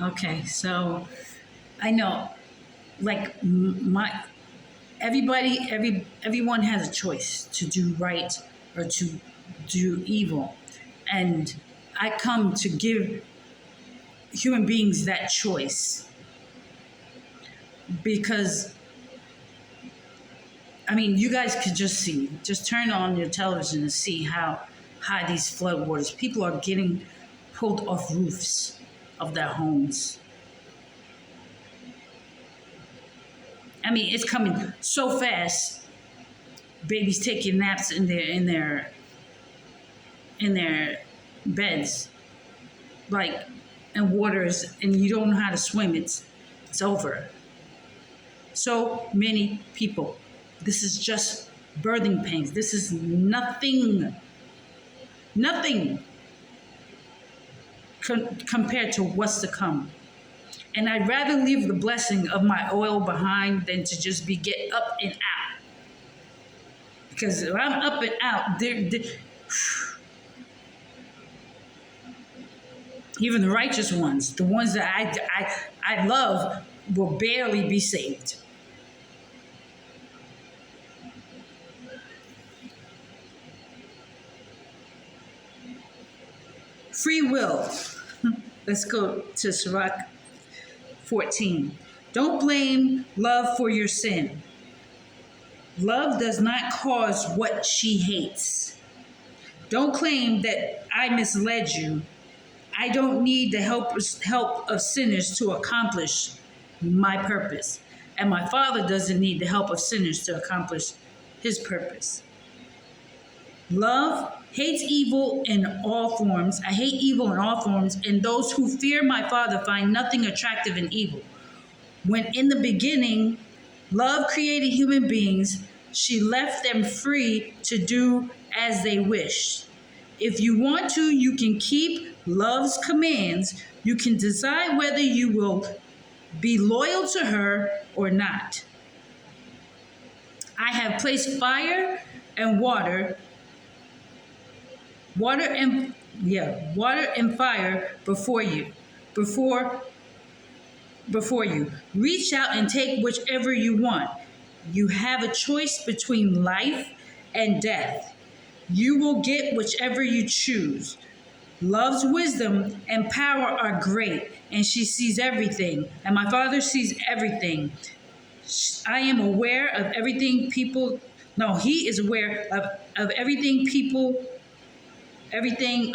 Okay, so I know, like my everyone has a choice to do right or to do evil, and I come to give human beings that choice because I mean, you guys could just turn on your television and see how high these flood waters. People are getting pulled off roofs of their homes. I mean, it's coming so fast. Babies taking naps in their beds, like, and waters, and you don't know how to swim. It's over. So many people. This is just birthing pains. This is nothing compared to what's to come. And I'd rather leave the blessing of my oil behind than to just be get up and out. Because if I'm up and out, even the righteous ones, the ones that I love, will barely be saved. Free will. Let's go to Sirach 14. Don't blame love for your sin. Love does not cause what she hates. Don't claim that I misled you. I don't need the help of sinners to accomplish my purpose. And my Father doesn't need the help of sinners to accomplish his purpose. Love hates evil in all forms. I hate evil in all forms, and those who fear my Father find nothing attractive in evil. When in the beginning, love created human beings, she left them free to do as they wished. If you want to, you can keep love's commands. You can decide whether you will be loyal to her or not. I have placed fire and water and fire before you. Before you. Reach out and take whichever you want. You have a choice between life and death. You will get whichever you choose. Love's wisdom and power are great, and she sees everything, and my Father sees everything. I am aware of everything people, no, he is aware of everything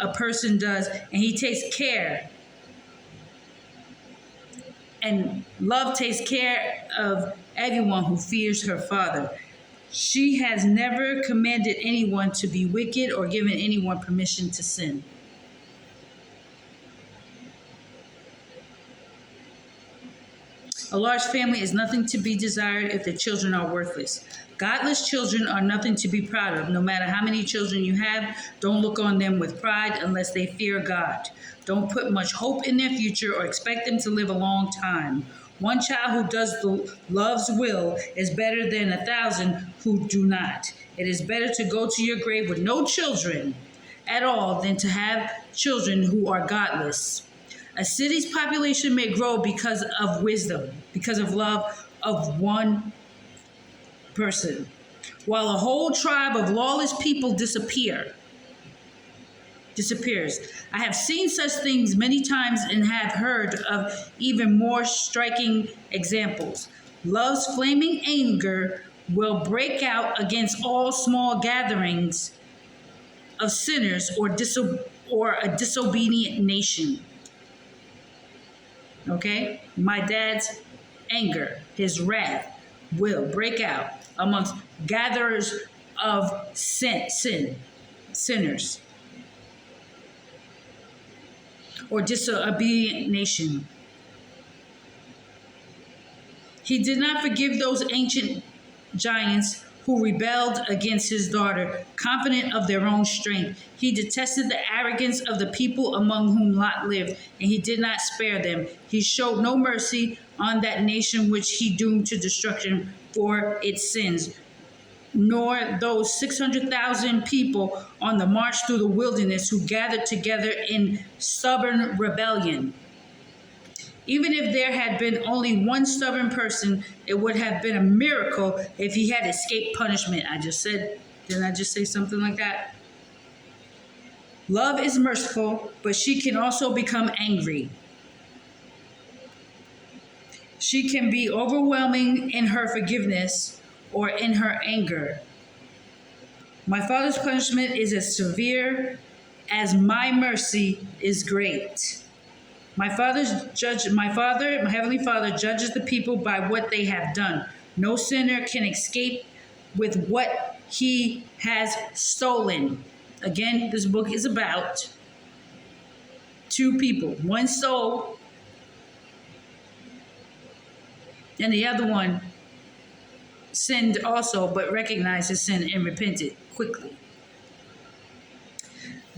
a person does, and he takes care. And love takes care of everyone who fears her Father. She has never commanded anyone to be wicked or given anyone permission to sin. A large family is nothing to be desired if the children are worthless. Godless children are nothing to be proud of. No matter how many children you have, don't look on them with pride unless they fear God. Don't put much hope in their future or expect them to live a long time. One child who does the love's will is better than 1,000 who do not. It is better to go to your grave with no children at all than to have children who are godless. A city's population may grow because of wisdom, because of love of one person, while a whole tribe of lawless people disappears. I have seen such things many times and have heard of even more striking examples. Love's flaming anger will break out against all small gatherings of sinners or a disobedient nation. Okay? My dad's anger, his wrath, will break out amongst gatherers of sinners, or disobedient nation. He did not forgive those ancient giants who rebelled against his daughter, confident of their own strength. He detested the arrogance of the people among whom Lot lived, and he did not spare them. He showed no mercy on that nation which he doomed to destruction for its sins, nor those 600,000 people on the march through the wilderness who gathered together in stubborn rebellion. Even if there had been only one stubborn person, it would have been a miracle if he had escaped punishment. Didn't I just say something like that? Love is merciful, but she can also become angry. She can be overwhelming in her forgiveness or in her anger. My Father's punishment is as severe as my mercy is great. My heavenly Father judges the people by what they have done. No sinner can escape with what he has stolen. Again, this book is about two people. One stole, and the other one sinned also, but recognized his sin and repented quickly.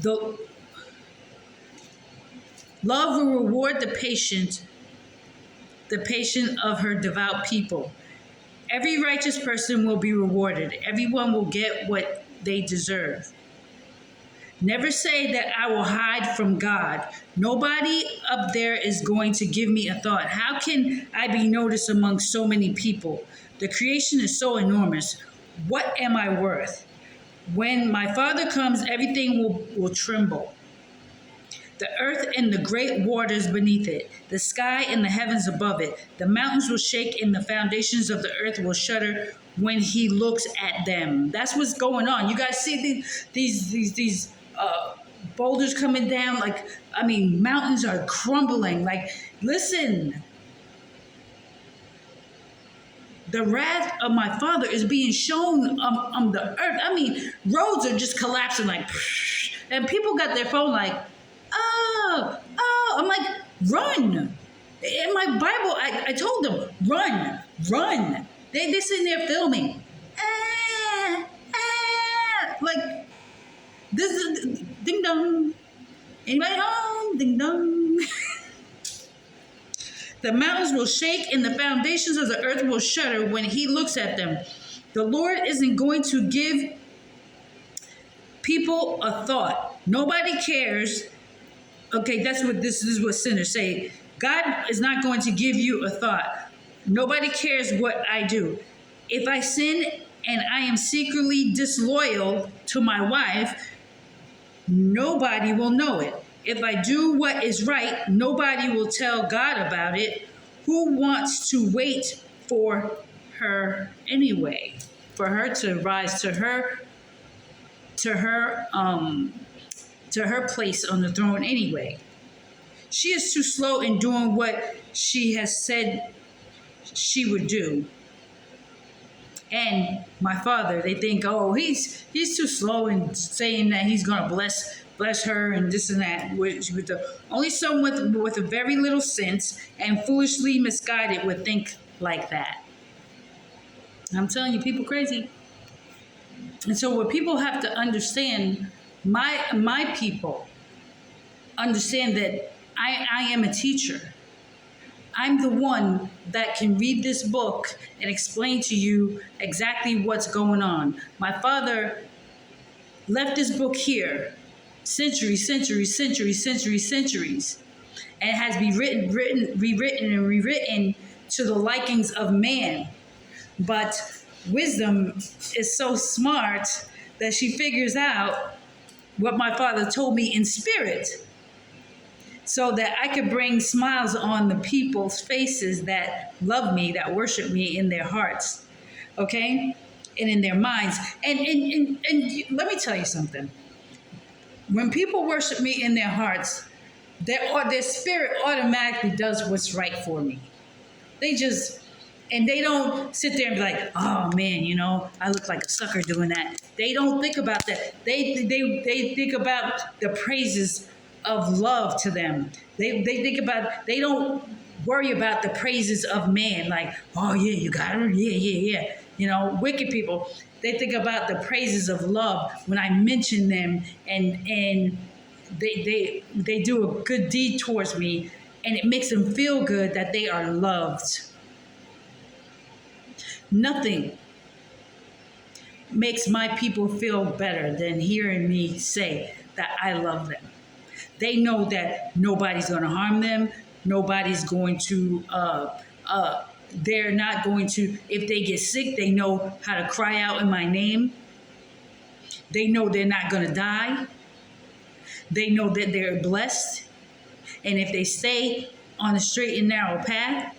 The love will reward the patient of her devout people. Every righteous person will be rewarded. Everyone will get what they deserve. Never say that I will hide from God. Nobody up there is going to give me a thought. How can I be noticed among so many people? The creation is so enormous. What am I worth? When my Father comes, everything will tremble. The earth and the great waters beneath it, the sky and the heavens above it. The mountains will shake and the foundations of the earth will shudder when he looks at them. That's what's going on. You guys see these boulders coming down? Mountains are crumbling. Listen. The wrath of my Father is being shown on the earth. Roads are just collapsing and people got their phone oh. I'm like, run. In my Bible, I told them, run. They're sitting there filming. This is ding dong. Anybody home? Ding dong. The mountains will shake and the foundations of the earth will shudder when he looks at them. The Lord isn't going to give people a thought. Nobody cares. Okay, this is what sinners say. God is not going to give you a thought. Nobody cares what I do. If I sin and I am secretly disloyal to my wife, nobody will know it. If I do what is right, nobody will tell God about it. Who wants to wait for her anyway? For her to rise to her place on the throne anyway. She is too slow in doing what she has said she would do. And my Father, they think, oh, he's too slow in saying that he's going to bless her and this and that. Only someone with a very little sense and foolishly misguided would think like that. I'm telling you, people crazy. And so what people have to understand, my people understand that I am a teacher. I'm the one that can read this book and explain to you exactly what's going on. My Father left this book here centuries, and it has been rewritten and rewritten to the likings of man. But wisdom is so smart that she figures out what my Father told me in spirit, so that I could bring smiles on the people's faces that love me, that worship me in their hearts, okay? And in their minds. And let me tell you something. When people worship me in their hearts, their spirit automatically does what's right for me. And they don't sit there and be like, oh man, I look like a sucker doing that. They don't think about that. They think about the praises of love to them. They don't worry about the praises of man, like, oh yeah, you got her, yeah. Wicked people, they think about the praises of love when I mention them, and they do a good deed towards me, and it makes them feel good that they are loved. Nothing makes my people feel better than hearing me say that I love them. They know that nobody's going to harm them. Nobody's going to, they're not going to, if they get sick, they know how to cry out in my name. They know they're not going to die. They know that they're blessed. And if they stay on a straight and narrow path,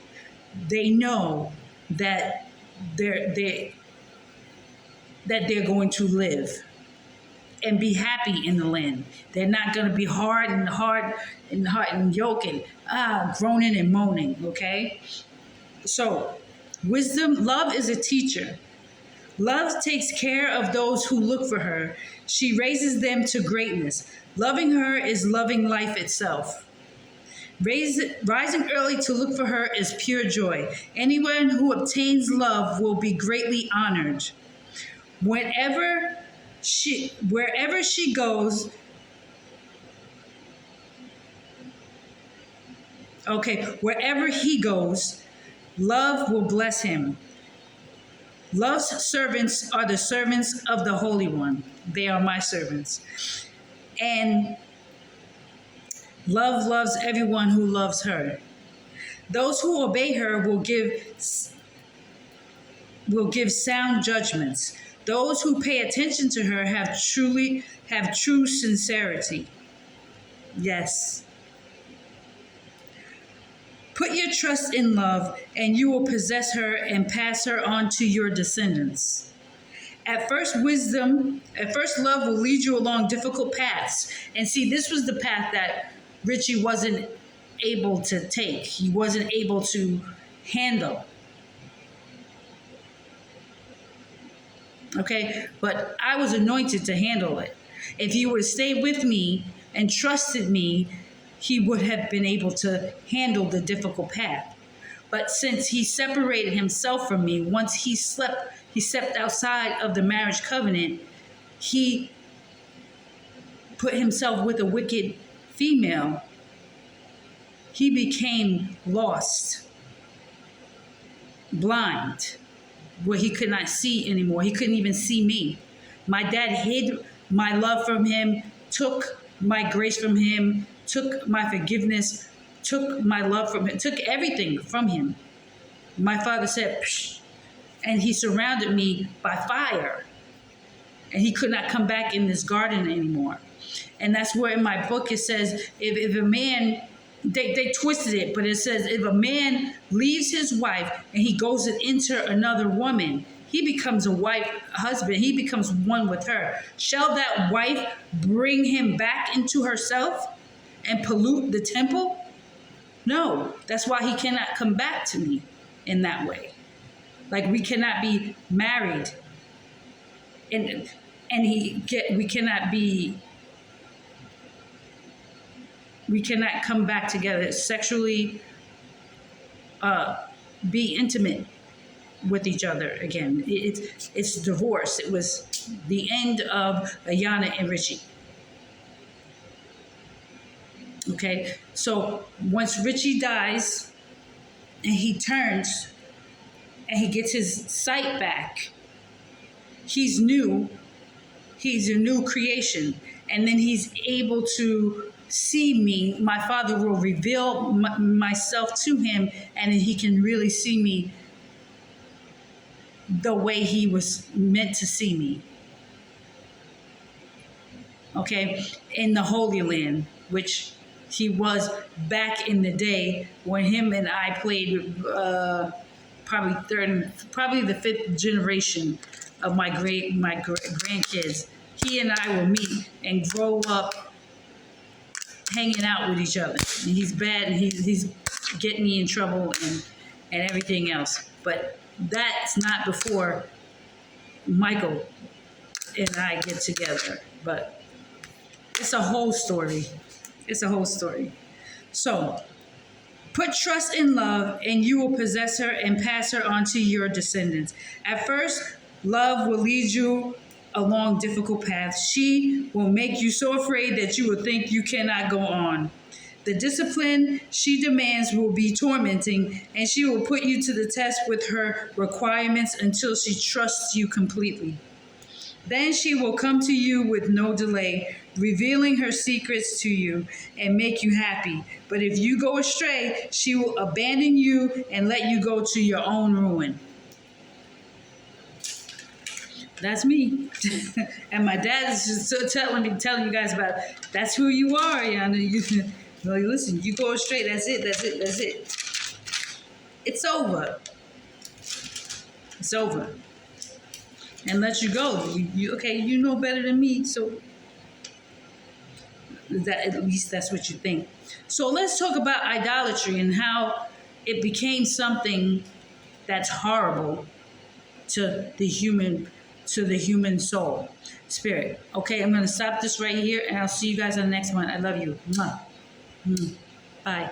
they know that they're going to live and be happy in the land. They're not going to be hard and yoking, groaning and moaning, okay? So, wisdom, love is a teacher. Love takes care of those who look for her. She raises them to greatness. Loving her is loving life itself. Rising early to look for her is pure joy. Anyone who obtains love will be greatly honored. Wherever she goes, wherever he goes, love will bless him. Love's servants are the servants of the Holy One. They are my servants. And love loves everyone who loves her. Those who obey her will give sound judgments. Those who pay attention to her have true sincerity. Yes. Put your trust in love, and you will possess her and pass her on to your descendants. At first, love will lead you along difficult paths. And see, this was the path that Richie wasn't able to take. He wasn't able to handle. Okay? But I was anointed to handle it. If he would have stayed with me and trusted me, he would have been able to handle the difficult path. But since he separated himself from me, once he stepped outside of the marriage covenant, he put himself with a wicked female. He became lost, blind, where he could not see anymore. He couldn't even see me. My dad hid my love from him, took my grace from him, took my forgiveness, took my love from him, took everything from him. My father said, psh, and he surrounded me by fire. And he could not come back in this garden anymore. And that's where in my book it says, if a man, they twisted it, but it says, if a man leaves his wife and he goes and enter another woman, he becomes a husband. He becomes one with her. Shall that wife bring him back into herself and pollute the temple? No, that's why he cannot come back to me in that way. Like, we cannot be married, and we cannot come back together sexually, be intimate with each other again. It's divorce. It was the end of Ayana and Richie. Okay, so once Richie dies and he turns and he gets his sight back, he's new. He's a new creation. And then he's able to see me. My father will reveal myself to him, and then he can really see me the way he was meant to see me. Okay, in the Holy Land, which he was back in the day when him and I played, probably the fifth generation of my grandkids. He and I will meet and grow up hanging out with each other. And he's bad, and he's getting me in trouble and everything else. But that's not before Michael and I get together. But it's a whole story. It's a whole story. So, put trust in love, and you will possess her and pass her on to your descendants. At first, love will lead you along difficult paths. She will make you so afraid that you will think you cannot go on. The discipline she demands will be tormenting, and she will put you to the test with her requirements until she trusts you completely. Then she will come to you with no delay, revealing her secrets to you and make you happy. But if you go astray, she will abandon you and let you go to your own ruin. That's me. And my dad is just so telling you guys about it. That's who you are, Yana. Like, listen, you go straight, that's it. It's over. It's over. And let you go. Okay, you know better than me, so that at least that's what you think. So let's talk about idolatry and how it became something that's horrible to the human soul, spirit. Okay, I'm gonna stop this right here, and I'll see you guys on the next one. I love you. Mwah. Bye.